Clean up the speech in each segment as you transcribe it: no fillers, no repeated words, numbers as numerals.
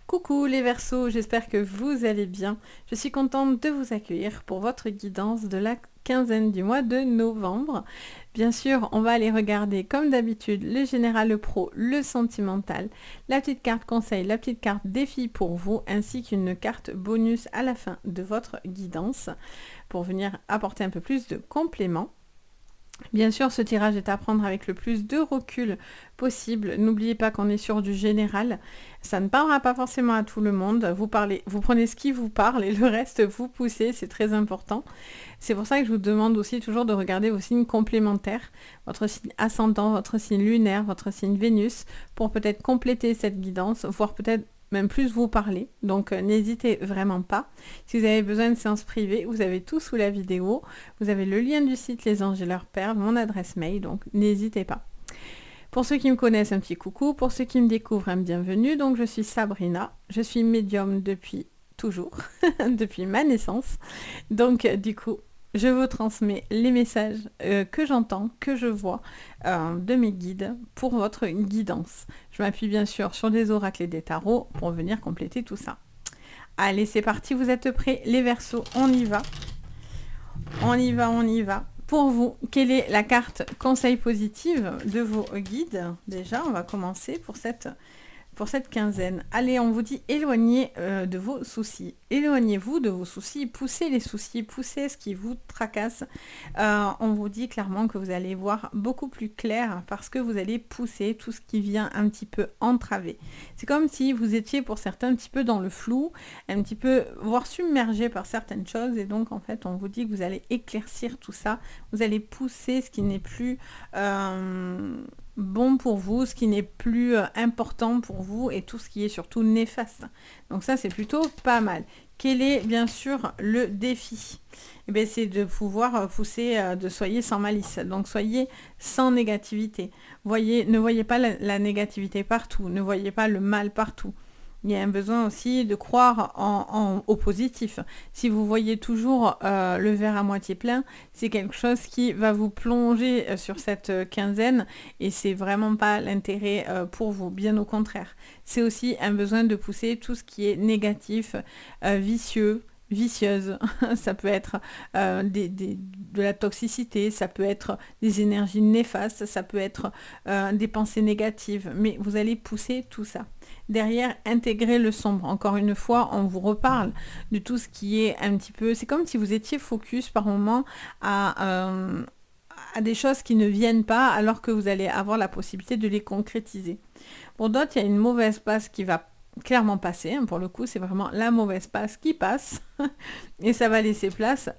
Coucou les Verseaux, j'espère que vous allez bien. Je suis contente de vous accueillir pour votre guidance de la quinzaine du mois de novembre. Bien sûr, on va aller regarder comme d'habitude le général, le pro, le sentimental, la petite carte conseil, la petite carte défi pour vous, ainsi qu'une carte bonus à la fin de votre guidance pour venir apporter un peu plus de compléments. Bien sûr, ce tirage est à prendre avec le plus de recul possible. N'oubliez pas qu'on est sur du général. Ça ne parlera pas forcément à tout le monde. Vous prenez ce qui vous parle et le reste vous poussez, c'est très important. C'est pour ça que je vous demande aussi toujours de regarder vos signes complémentaires, votre signe ascendant, votre signe lunaire, votre signe Vénus, pour peut-être compléter cette guidance, voire peut-être même plus vous parler, donc n'hésitez vraiment pas. Si vous avez besoin de séances privées, vous avez tout sous la vidéo, vous avez le lien du site Les Anges et leurs perles, mon adresse mail, donc n'hésitez pas. Pour ceux qui me connaissent, un petit coucou, pour ceux qui me découvrent, un bienvenue, donc je suis Sabrina, je suis médium depuis toujours, depuis ma naissance, donc du coup, je vous transmets les messages que j'entends, que je vois de mes guides pour votre guidance. Je m'appuie bien sûr sur des oracles et des tarots pour venir compléter tout ça. Allez, c'est parti, vous êtes prêts les Verseaux, on y va. On y va, on y va. Pour vous, quelle est la carte conseil positive de vos guides? Déjà, on va commencer pour cette quinzaine. Allez, on vous dit éloignez de vos soucis. Éloignez-vous de vos soucis, poussez ce qui vous tracasse. On vous dit clairement que vous allez voir beaucoup plus clair parce que vous allez pousser tout ce qui vient un petit peu entraver. C'est comme si vous étiez pour certains un petit peu dans le flou, un petit peu voire submergé par certaines choses et donc en fait on vous dit que vous allez éclaircir tout ça, vous allez pousser ce qui n'est plus bon pour vous, ce qui n'est plus important pour vous et tout ce qui est surtout néfaste. Donc ça c'est plutôt pas mal. Quel est bien sûr le défi? Eh bien, c'est de pouvoir pousser, de soyez sans malice, donc soyez sans négativité. Ne voyez pas la négativité partout, ne voyez pas le mal partout. Il y a un besoin aussi de croire au positif. Si vous voyez toujours le verre à moitié plein, c'est quelque chose qui va vous plonger sur cette quinzaine et c'est vraiment pas l'intérêt pour vous, bien au contraire. C'est aussi un besoin de pousser tout ce qui est négatif, vicieux, vicieuse, ça peut être de la toxicité, ça peut être des énergies néfastes, ça peut être des pensées négatives, mais vous allez pousser tout ça. Derrière, intégrer le sombre. Encore une fois, on vous reparle de tout ce qui est un petit peu... C'est comme si vous étiez focus par moment à des choses qui ne viennent pas alors que vous allez avoir la possibilité de les concrétiser. Pour d'autres, il y a une mauvaise passe qui va clairement passer. Pour le coup, c'est vraiment la mauvaise passe qui passe et ça va laisser place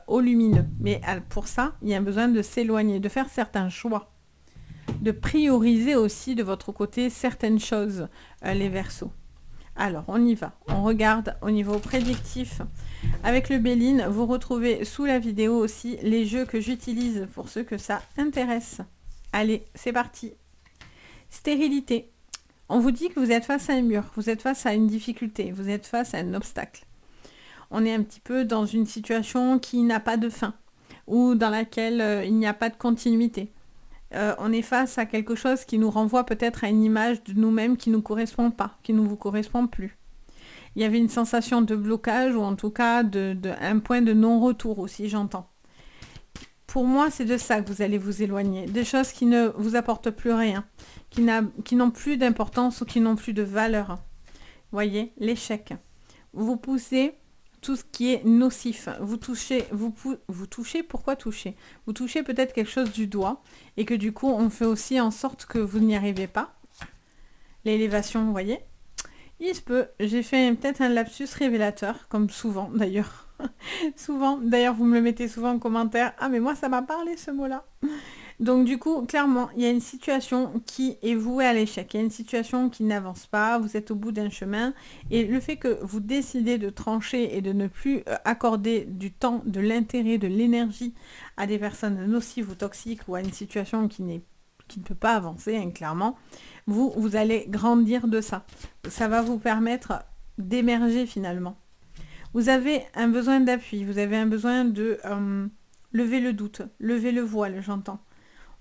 au lumineux. Mais pour ça, il y a besoin de s'éloigner, de faire certains choix, de prioriser aussi de votre côté certaines choses, les Verseaux. Alors, on y va. On regarde au niveau prédictif. Avec le Béline, vous retrouvez sous la vidéo aussi les jeux que j'utilise pour ceux que ça intéresse. Allez, c'est parti. Stérilité. On vous dit que vous êtes face à un mur, vous êtes face à une difficulté, vous êtes face à un obstacle. On est un petit peu dans une situation qui n'a pas de fin ou dans laquelle il n'y a pas de continuité. On est face à quelque chose qui nous renvoie peut-être à une image de nous-mêmes qui ne nous correspond pas, qui ne vous correspond plus. Il y avait une sensation de blocage ou en tout cas un point de non-retour aussi, j'entends. Pour moi, c'est de ça que vous allez vous éloigner. Des choses qui ne vous apportent plus rien, qui n'ont plus d'importance ou qui n'ont plus de valeur. Voyez, l'échec. Vous poussez tout ce qui est nocif. Vous touchez, pourquoi toucher? Vous touchez peut-être quelque chose du doigt et que du coup, on fait aussi en sorte que vous n'y arrivez pas. L'élévation, vous voyez? Il se peut, j'ai fait peut-être un lapsus révélateur, comme souvent d'ailleurs. Souvent, d'ailleurs vous me le mettez souvent en commentaire. Ah mais moi ça m'a parlé ce mot-là. Donc du coup, clairement, il y a une situation qui est vouée à l'échec. Il y a une situation qui n'avance pas, vous êtes au bout d'un chemin. Et le fait que vous décidez de trancher et de ne plus accorder du temps, de l'intérêt, de l'énergie à des personnes nocives ou toxiques ou à une situation qui ne peut pas avancer, hein, clairement, vous allez grandir de ça. Ça va vous permettre d'émerger finalement. Vous avez un besoin d'appui, vous avez un besoin de lever le doute, lever le voile, j'entends.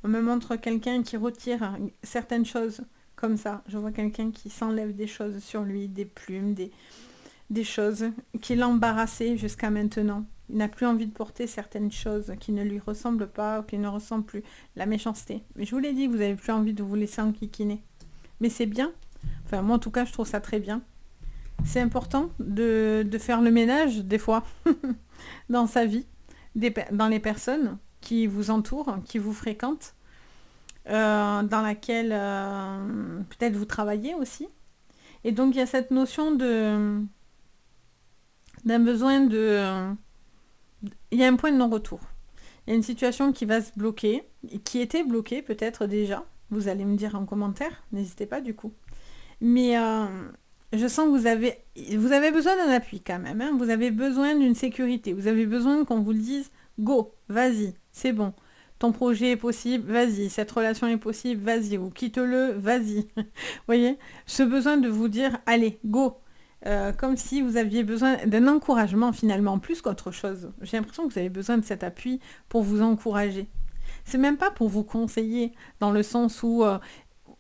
On me montre quelqu'un qui retire certaines choses comme ça. Je vois quelqu'un qui s'enlève des choses sur lui, des plumes, des choses qui l'embarrassaient jusqu'à maintenant. Il n'a plus envie de porter certaines choses qui ne lui ressemblent pas ou qui ne ressemblent plus. La méchanceté. Mais je vous l'ai dit, vous n'avez plus envie de vous laisser enquiquiner. Mais c'est bien. Enfin, moi, en tout cas, je trouve ça très bien. C'est important de faire le ménage, des fois, dans sa vie, dans les personnes qui vous entourent, qui vous fréquentent, dans laquelle peut-être vous travaillez aussi. Et donc, il y a cette notion d'un besoin il y a un point de non-retour. Il y a une situation qui va se bloquer, et qui était bloquée peut-être déjà. Vous allez me dire en commentaire, n'hésitez pas du coup. Mais je sens que vous avez besoin d'un appui quand même. Hein. Vous avez besoin d'une sécurité. Vous avez besoin qu'on vous le dise, go, vas-y, c'est bon. Ton projet est possible, vas-y. Cette relation est possible, vas-y. Ou quitte-le, vas-y. Vous voyez, ce besoin de vous dire, allez, go. Comme si vous aviez besoin d'un encouragement finalement, plus qu'autre chose. J'ai l'impression que vous avez besoin de cet appui pour vous encourager. C'est même pas pour vous conseiller, dans le sens où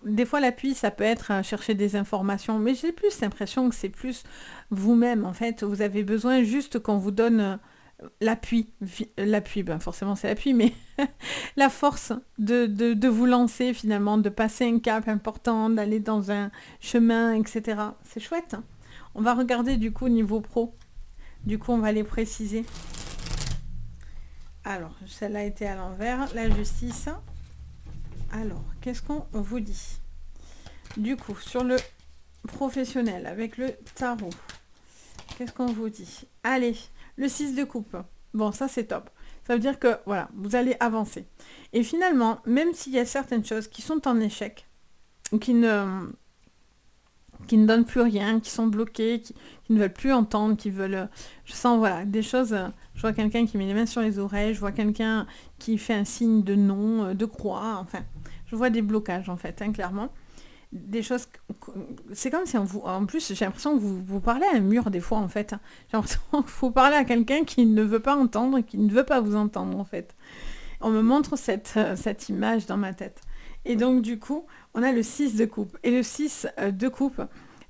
des fois l'appui ça peut être chercher des informations, mais j'ai plus l'impression que c'est plus vous-même en fait. Vous avez besoin juste qu'on vous donne l'appui. L'appui, ben forcément c'est l'appui, mais la force de vous lancer finalement, de passer un cap important, d'aller dans un chemin, etc. C'est chouette. Hein. On va regarder du coup niveau pro. Du coup, on va les préciser. Alors, celle-là était à l'envers. La justice. Alors, qu'est-ce qu'on vous dit? Du coup, sur le professionnel, avec le tarot, qu'est-ce qu'on vous dit? Allez, le 6 de coupe. Bon, ça c'est top. Ça veut dire que, voilà, vous allez avancer. Et finalement, même s'il y a certaines choses qui sont en échec, ou qui ne donnent plus rien, qui sont bloquées, qui ne veulent plus entendre, qui veulent... Je sens, voilà, des choses... Je vois quelqu'un qui met les mains sur les oreilles, je vois quelqu'un qui fait un signe de non, de croix, enfin... Je vois des blocages, en fait, hein, clairement. Des choses... C'est comme si on vous... En plus, j'ai l'impression que vous parlez à un mur, des fois, en fait. J'ai l'impression que vous parlez à quelqu'un qui ne veut pas entendre, qui ne veut pas vous entendre, en fait. On me montre cette image dans ma tête. Et donc, du coup, on a le 6 de coupe. Et le 6 de coupe,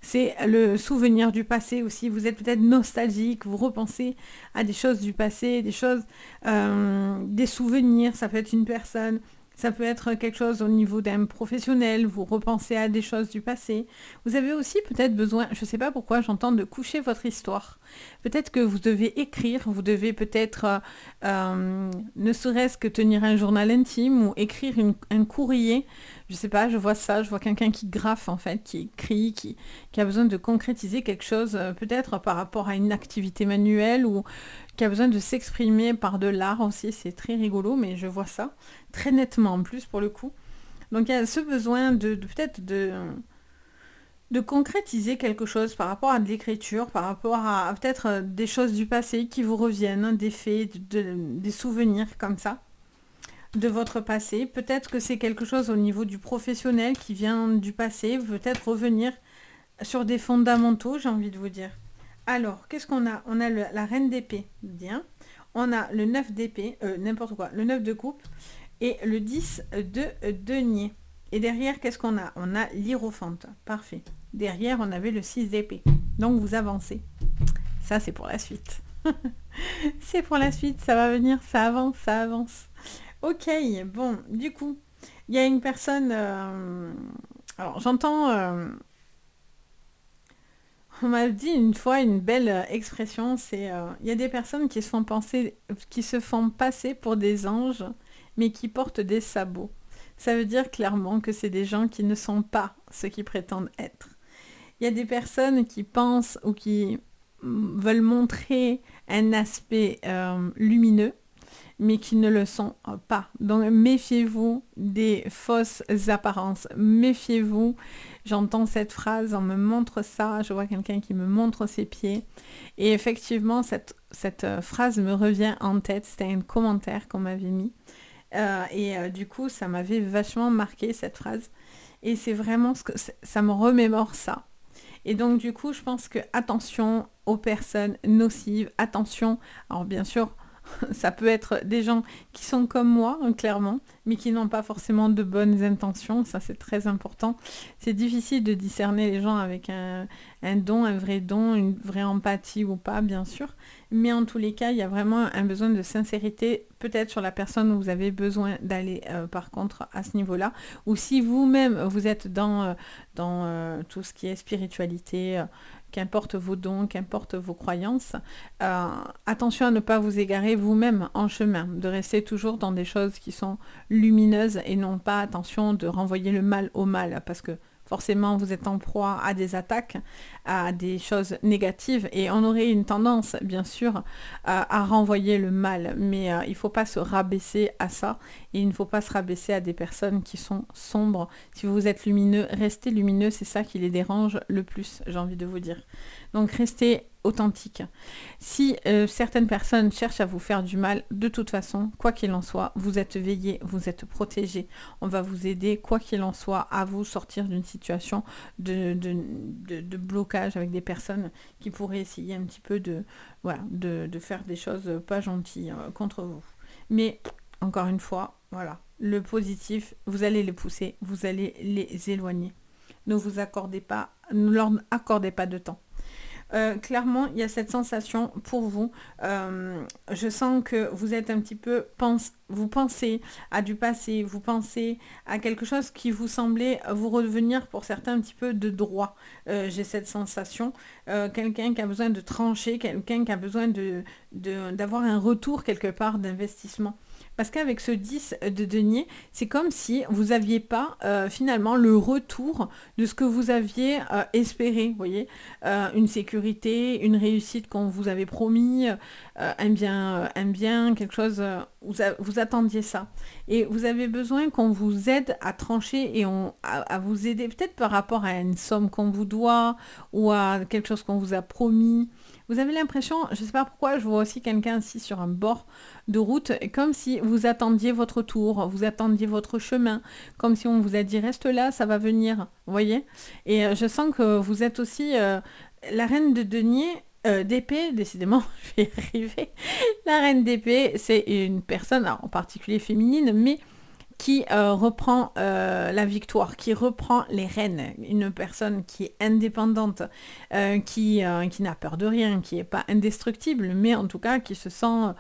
c'est le souvenir du passé aussi. Vous êtes peut-être nostalgique, vous repensez à des choses du passé, des choses, des souvenirs. Ça peut être une personne, ça peut être quelque chose au niveau d'un professionnel. Vous repensez à des choses du passé. Vous avez aussi peut-être besoin, je ne sais pas pourquoi, j'entends de coucher votre histoire. Peut-être que vous devez écrire, vous devez peut-être, ne serait-ce que tenir un journal intime ou écrire un courrier. Je sais pas, je vois ça, je vois quelqu'un qui graffe en fait, qui écrit, qui a besoin de concrétiser quelque chose, peut-être par rapport à une activité manuelle ou qui a besoin de s'exprimer par de l'art aussi. C'est très rigolo, mais je vois ça très nettement en plus pour le coup. Donc il y a ce besoin peut-être de concrétiser quelque chose par rapport à de l'écriture, par rapport à peut-être des choses du passé qui vous reviennent, hein, des faits, des souvenirs comme ça de votre passé. Peut-être que c'est quelque chose au niveau du professionnel qui vient du passé, peut-être revenir sur des fondamentaux, j'ai envie de vous dire. Alors, qu'est-ce qu'on a? On a la reine d'épée, bien. On a le 9 d'épée, n'importe quoi, le 9 de coupe et le 10 de denier. Et derrière, qu'est-ce qu'on a? On a l'hiérophante, parfait. Derrière, on avait le 6 d'épée. Donc, vous avancez. Ça, c'est pour la suite. C'est pour la suite, ça va venir, ça avance, ça avance. Ok, bon, du coup, il y a une personne... alors, j'entends... on m'a dit une fois une belle expression, c'est... il y a des personnes qui se font passer pour des anges, mais qui portent des sabots. Ça veut dire clairement que c'est des gens qui ne sont pas ce qu'ils prétendent être. Il y a des personnes qui pensent ou qui veulent montrer un aspect lumineux, mais qui ne le sont pas. Donc méfiez-vous des fausses apparences. Méfiez-vous. J'entends cette phrase, on me montre ça, je vois quelqu'un qui me montre ses pieds. Et effectivement, cette phrase me revient en tête. C'était un commentaire qu'on m'avait mis. Du coup, ça m'avait vachement marqué cette phrase. Et c'est vraiment ça me remémore ça. Et donc du coup, je pense que attention aux personnes nocives, attention. Alors bien sûr, ça peut être des gens qui sont comme moi, clairement, mais qui n'ont pas forcément de bonnes intentions. Ça, c'est très important. C'est difficile de discerner les gens avec un don, un vrai don, une vraie empathie ou pas, bien sûr. Mais en tous les cas, il y a vraiment un besoin de sincérité, peut-être sur la personne où vous avez besoin d'aller, par contre, à ce niveau-là. Ou si vous-même, vous êtes dans tout ce qui est spiritualité, qu'importe vos dons, qu'importe vos croyances, attention à ne pas vous égarer vous-même en chemin, de rester toujours dans des choses qui sont lumineuses et non pas, attention, de renvoyer le mal au mal, parce que forcément vous êtes en proie à des attaques, à des choses négatives, et on aurait une tendance, bien sûr, à renvoyer le mal, mais il ne faut pas se rabaisser à ça, et il ne faut pas se rabaisser à des personnes qui sont sombres. Si vous êtes lumineux, restez lumineux, c'est ça qui les dérange le plus, j'ai envie de vous dire. Donc restez authentique. Si certaines personnes cherchent à vous faire du mal, de toute façon, quoi qu'il en soit, vous êtes veillé, vous êtes protégé. On va vous aider, quoi qu'il en soit, à vous sortir d'une situation de blocage avec des personnes qui pourraient essayer un petit peu voilà, de faire des choses pas gentilles contre vous. Mais, encore une fois, voilà, le positif, vous allez les pousser, vous allez les éloigner. Ne leur accordez pas de temps. Clairement, il y a cette sensation pour vous. Je sens que vous êtes un petit peu... vous pensez à du passé, vous pensez à quelque chose qui vous semblait vous revenir pour certains un petit peu de droit. J'ai cette sensation. Quelqu'un qui a besoin de trancher, quelqu'un qui a besoin d'avoir un retour quelque part d'investissement. Parce qu'avec ce 10 de denier, c'est comme si vous n'aviez pas finalement le retour de ce que vous aviez espéré, vous voyez, une sécurité, une réussite qu'on vous avait promis, un bien, quelque chose, vous attendiez ça. Et vous avez besoin qu'on vous aide à trancher et à vous aider peut-être par rapport à une somme qu'on vous doit ou à quelque chose qu'on vous a promis. Vous avez l'impression, je ne sais pas pourquoi, je vois aussi quelqu'un assis sur un bord de route, comme si vous attendiez votre tour, vous attendiez votre chemin, comme si on vous a dit reste là, ça va venir, vous voyez. Et je sens que vous êtes aussi la reine de denier, d'épée, décidément, je vais y arriver. La reine d'épée, c'est une personne, alors, en particulier féminine, mais qui reprend la victoire, qui reprend les rênes, une personne qui est indépendante, qui n'a peur de rien, qui n'est pas indestructible, mais en tout cas qui se sent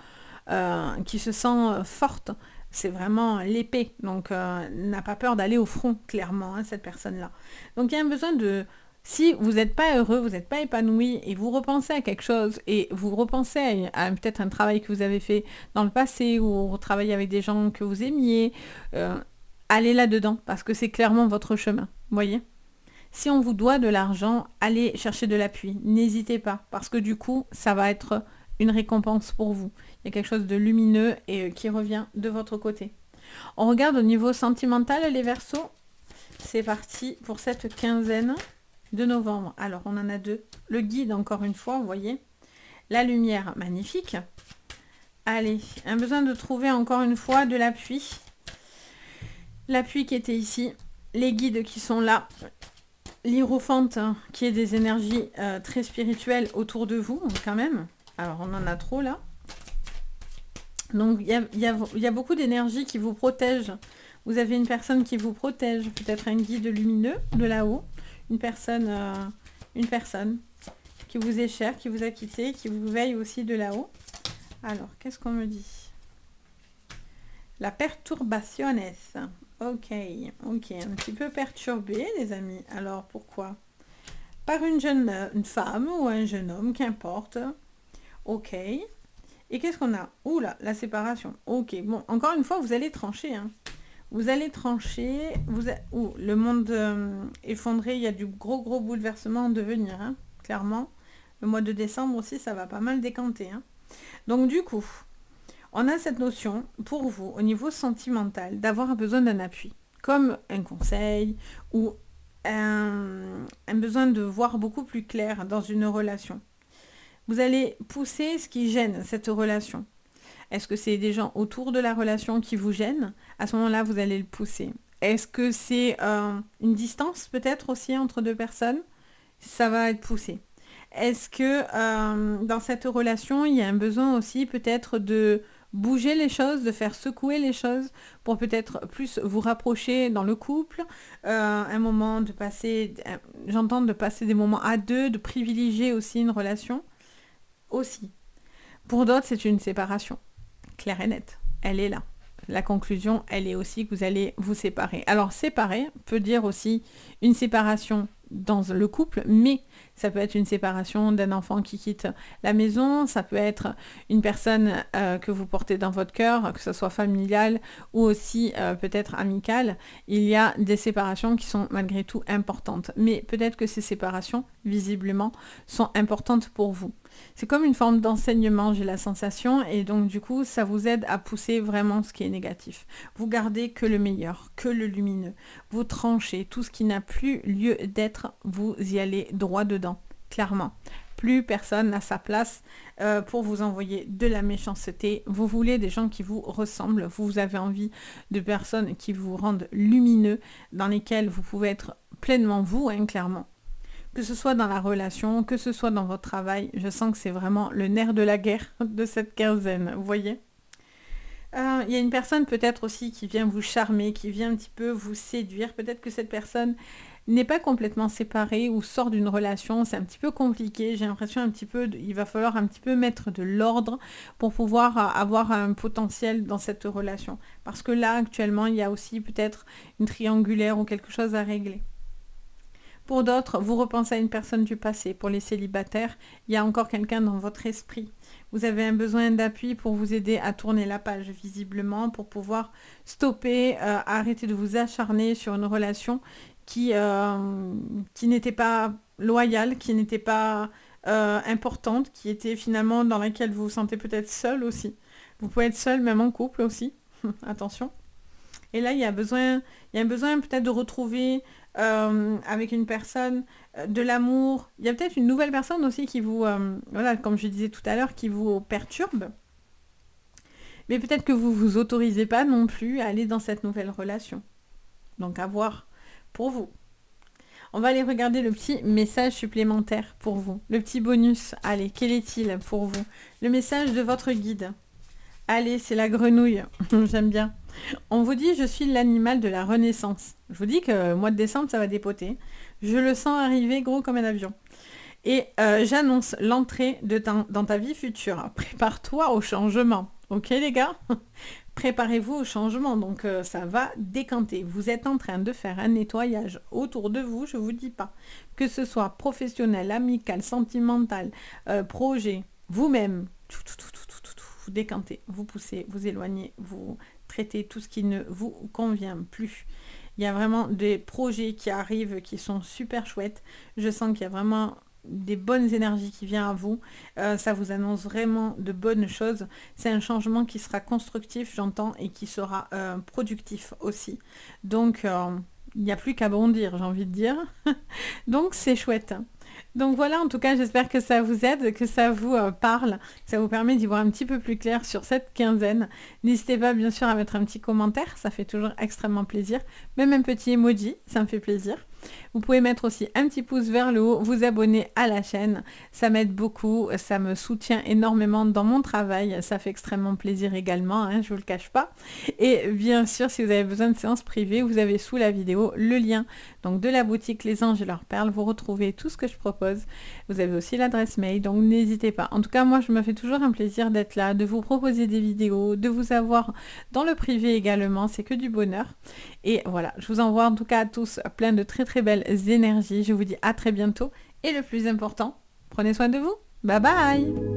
forte. C'est vraiment l'épée, donc n'a pas peur d'aller au front, clairement, hein, cette personne-là. Donc il y a un besoin de... Si vous n'êtes pas heureux, vous n'êtes pas épanoui et vous repensez à quelque chose et vous repensez à peut-être un travail que vous avez fait dans le passé ou vous travaillez avec des gens que vous aimiez, allez là-dedans parce que c'est clairement votre chemin, vous voyez. Si on vous doit de l'argent, allez chercher de l'appui, n'hésitez pas parce que du coup, ça va être une récompense pour vous. Il y a quelque chose de lumineux et qui revient de votre côté. On regarde au niveau sentimental les Verseaux. C'est parti pour cette quinzaine de novembre. Alors, on en a deux. Le guide, encore une fois, vous voyez. La lumière, magnifique. Allez, un besoin de trouver encore une fois de l'appui. L'appui qui était ici. Les guides qui sont là. L'Hiérophante, hein, qui est des énergies très spirituelles autour de vous, quand même. Alors, on en a trop, là. Donc, il y a beaucoup d'énergie qui vous protège. Vous avez une personne qui vous protège. Peut-être un guide lumineux de là-haut. Une personne qui vous est chère, qui vous a quitté, qui vous veille aussi de là-haut. Alors, qu'est-ce qu'on me dit? La perturbationes. Ok, un petit peu perturbé, les amis. Alors, pourquoi? Par une femme ou un jeune homme, qu'importe. Ok. Et qu'est-ce qu'on a? Oula, la séparation. Ok, bon, encore une fois, vous allez trancher, hein. Vous allez trancher, le monde effondré, il y a du gros bouleversement en devenir, hein, clairement. Le mois de décembre aussi, ça va pas mal décanter. Hein. Donc du coup, on a cette notion, pour vous, au niveau sentimental, d'avoir besoin d'un appui, comme un conseil ou un besoin de voir beaucoup plus clair dans une relation. Vous allez pousser ce qui gêne cette relation. Est-ce que c'est des gens autour de la relation qui vous gênent? À ce moment-là, vous allez le pousser. Est-ce que c'est une distance peut-être aussi entre deux personnes? Ça va être poussé. Est-ce que dans cette relation, il y a un besoin aussi peut-être de bouger les choses, de faire secouer les choses pour peut-être plus vous rapprocher dans le couple, un moment de passer, j'entends de passer des moments à deux, de privilégier aussi une relation, aussi. Pour d'autres, c'est une séparation, claire et nette, elle est là. La conclusion, elle est aussi que vous allez vous séparer. Alors, séparer peut dire aussi une séparation dans le couple, mais ça peut être une séparation d'un enfant qui quitte la maison, ça peut être une personne que vous portez dans votre cœur, que ce soit familiale ou aussi peut-être amicale. Il y a des séparations qui sont malgré tout importantes, mais peut-être que ces séparations, visiblement, sont importantes pour vous. C'est comme une forme d'enseignement, j'ai la sensation, et donc du coup, ça vous aide à pousser vraiment ce qui est négatif. Vous gardez que le meilleur, que le lumineux. Vous tranchez tout ce qui n'a plus lieu d'être, vous y allez droit dedans, clairement. Plus personne n'a sa place pour vous envoyer de la méchanceté. Vous voulez des gens qui vous ressemblent. Vous avez envie de personnes qui vous rendent lumineux, dans lesquelles vous pouvez être pleinement vous, hein, clairement. Que ce soit dans la relation, que ce soit dans votre travail, je sens que c'est vraiment le nerf de la guerre de cette quinzaine, vous voyez. Il y a une personne peut-être aussi qui vient vous charmer, qui vient un petit peu vous séduire. Peut-être que cette personne n'est pas complètement séparée ou sort d'une relation, c'est un petit peu compliqué. J'ai l'impression un petit peu, il va falloir un petit peu mettre de l'ordre pour pouvoir avoir un potentiel dans cette relation. Parce que là, actuellement, il y a aussi peut-être une triangulaire ou quelque chose à régler. Pour d'autres, vous repensez à une personne du passé. Pour les célibataires, il y a encore quelqu'un dans votre esprit. Vous avez un besoin d'appui pour vous aider à tourner la page, visiblement, pour pouvoir stopper, arrêter de vous acharner sur une relation qui n'était pas loyale, qui n'était pas importante, qui était finalement dans laquelle vous vous sentez peut-être seul aussi. Vous pouvez être seul, même en couple aussi. Attention. Et là, il y a un besoin peut-être de retrouver avec une personne de l'amour. Il y a peut-être une nouvelle personne aussi qui vous, voilà, comme je disais tout à l'heure, qui vous perturbe. Mais peut-être que vous ne vous autorisez pas non plus à aller dans cette nouvelle relation. Donc à voir pour vous. On va aller regarder le petit message supplémentaire pour vous. Le petit bonus. Allez, quel est-il pour vous? Le message de votre guide. Allez, c'est la grenouille. J'aime bien. On vous dit, je suis l'animal de la renaissance. Je vous dis que le mois de décembre, ça va dépoter. Je le sens arriver gros comme un avion. Et j'annonce l'entrée dans ta vie future. Prépare-toi au changement. Ok les gars? Préparez-vous au changement. Donc ça va décanter. Vous êtes en train de faire un nettoyage autour de vous, je ne vous dis pas. Que ce soit professionnel, amical, sentimental, projet, vous-même. Vous décantez, vous poussez, vous éloignez, vous traitez tout ce qui ne vous convient plus. Il y a vraiment des projets qui arrivent qui sont super chouettes. Je sens qu'il y a vraiment des bonnes énergies qui viennent à vous. Ça vous annonce vraiment de bonnes choses. C'est un changement qui sera constructif, j'entends, et qui sera productif aussi. Donc, il n'y a plus qu'à bondir, j'ai envie de dire. Donc, c'est chouette. Donc voilà, en tout cas, j'espère que ça vous aide, que ça vous parle, que ça vous permet d'y voir un petit peu plus clair sur cette quinzaine. N'hésitez pas, bien sûr, à mettre un petit commentaire, ça fait toujours extrêmement plaisir. Même un petit emoji, ça me fait plaisir. Vous pouvez mettre aussi un petit pouce vers le haut, vous abonner à la chaîne, ça m'aide beaucoup, ça me soutient énormément dans mon travail, ça fait extrêmement plaisir également, hein, je vous le cache pas. Et bien sûr, si vous avez besoin de séances privées, vous avez sous la vidéo le lien donc de la boutique Les Anges et leurs perles, vous retrouvez tout ce que je propose. Vous avez aussi l'adresse mail, donc n'hésitez pas. En tout cas, moi, je me fais toujours un plaisir d'être là, de vous proposer des vidéos, de vous avoir dans le privé également, c'est que du bonheur. Et voilà, je vous envoie en tout cas à tous plein de très très belles énergies. Je vous dis à très bientôt. Et le plus important, prenez soin de vous. Bye bye!